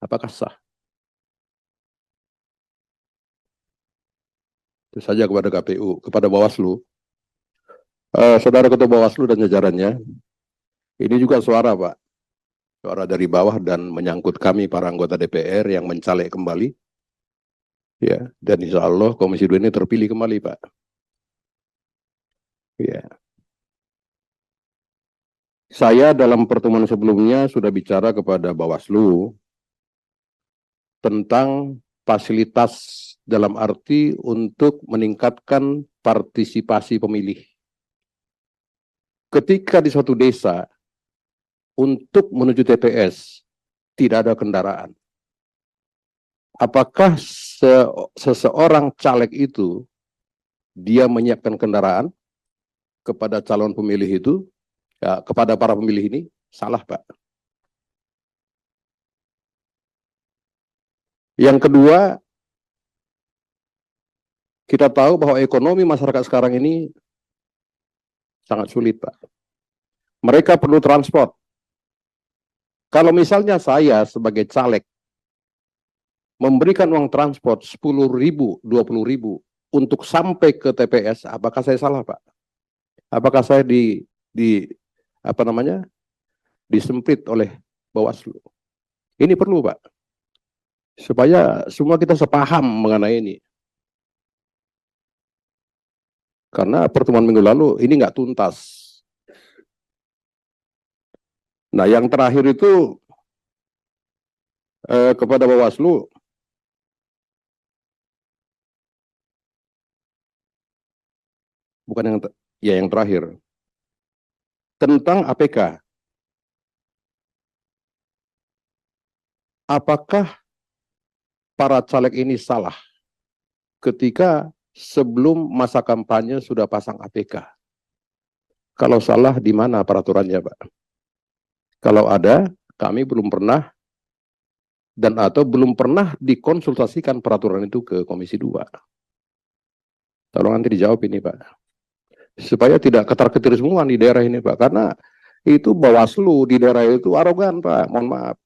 Apakah sah? Itu saja kepada KPU, kepada Bawaslu. Saudara Ketua Bawaslu dan jajarannya, ini juga suara Pak, suara dari bawah dan menyangkut kami para anggota DPR yang mencalek kembali, ya. Dan insya Allah Komisi 2 ini terpilih kembali Pak. Ya. Saya dalam pertemuan sebelumnya sudah bicara kepada Bawaslu tentang fasilitas dalam arti untuk meningkatkan partisipasi pemilih. Ketika di suatu desa untuk menuju TPS tidak ada kendaraan, apakah seseorang caleg itu dia menyiapkan kendaraan kepada calon pemilih itu, ya, kepada para pemilih ini? Salah Pak. Yang kedua, kita tahu bahwa ekonomi masyarakat sekarang ini sangat sulit Pak. Mereka perlu transport. Kalau misalnya saya sebagai caleg memberikan uang transport 10.000, 20.000 untuk sampai ke TPS, apakah saya salah Pak? Apakah saya disemprit oleh Bawaslu? Ini perlu Pak, supaya semua kita sepaham mengenai ini. Karena pertemuan minggu lalu ini nggak tuntas. Nah, yang terakhir itu kepada Bawaslu, bukan yang terakhir, tentang APK. Apakah para caleg ini salah ketika sebelum masa kampanye sudah pasang APK? Kalau salah, di mana peraturannya Pak? Kalau ada, kami belum pernah dan atau belum pernah dikonsultasikan peraturan itu ke Komisi 2. Tolong nanti dijawab ini Pak. Supaya tidak ketar-ketir semua di daerah ini Pak. Karena itu Bawaslu di daerah itu arogan Pak, mohon maaf.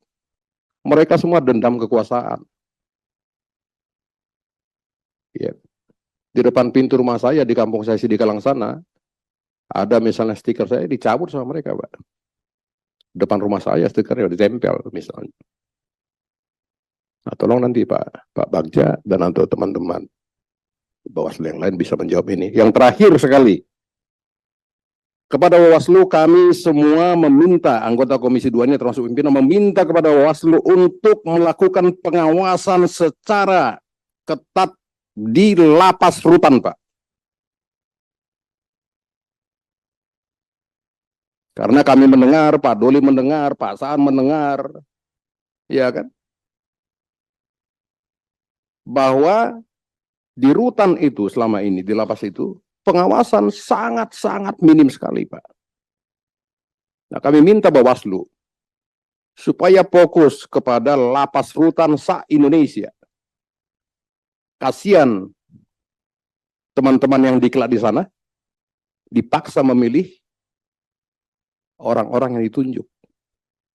Mereka semua dendam kekuasaan. Ya. Di depan pintu rumah saya, di kampung saya di Kalang sana, ada misalnya stiker saya dicabut sama mereka Pak. Depan rumah saya stikernya ditempel misalnya. Nah, tolong nanti Pak Bagja dan atau teman-teman Bawaslu yang lain bisa menjawab ini. Yang terakhir sekali, kepada Bawaslu kami semua meminta, anggota Komisi 2 ini termasuk pimpinan, meminta kepada Bawaslu untuk melakukan pengawasan secara ketat di lapas rutan Pak. Karena kami mendengar, Pak Doli mendengar, Pak Saan mendengar, ya kan, bahwa di rutan itu selama ini, di lapas itu, pengawasan sangat-sangat minim sekali, Pak. Nah, kami minta Bawaslu supaya fokus kepada lapas rutan se-Indonesia. Kasihan teman-teman yang diklat di sana, dipaksa memilih orang-orang yang ditunjuk.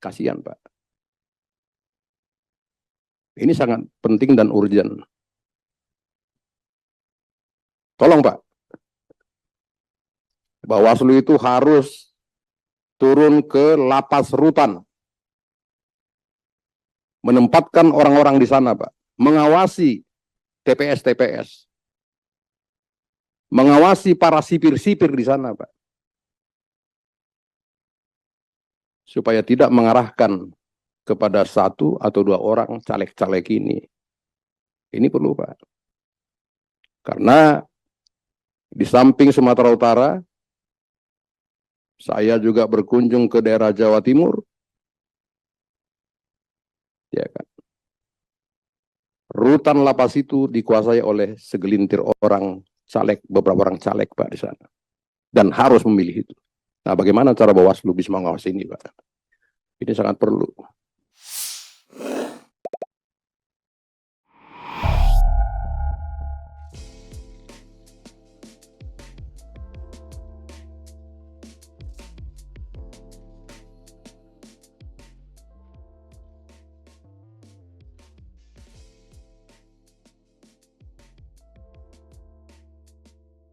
Kasihan, Pak. Ini sangat penting dan urgent. Tolong, Pak. Bawaslu itu harus turun ke lapas rutan. Menempatkan orang-orang di sana, Pak. Mengawasi TPS-TPS. Mengawasi para sipir-sipir di sana, Pak. Supaya tidak mengarahkan kepada satu atau dua orang caleg-caleg ini. Ini perlu, Pak. Karena di samping Sumatera Utara, saya juga berkunjung ke daerah Jawa Timur. Ya kan. Rutan lapas itu dikuasai oleh segelintir orang caleg, beberapa orang caleg, Pak, di sana. Dan harus memilih itu. Nah, bagaimana cara Bawaslu bisa mengawasi ini, Pak? Ini sangat perlu.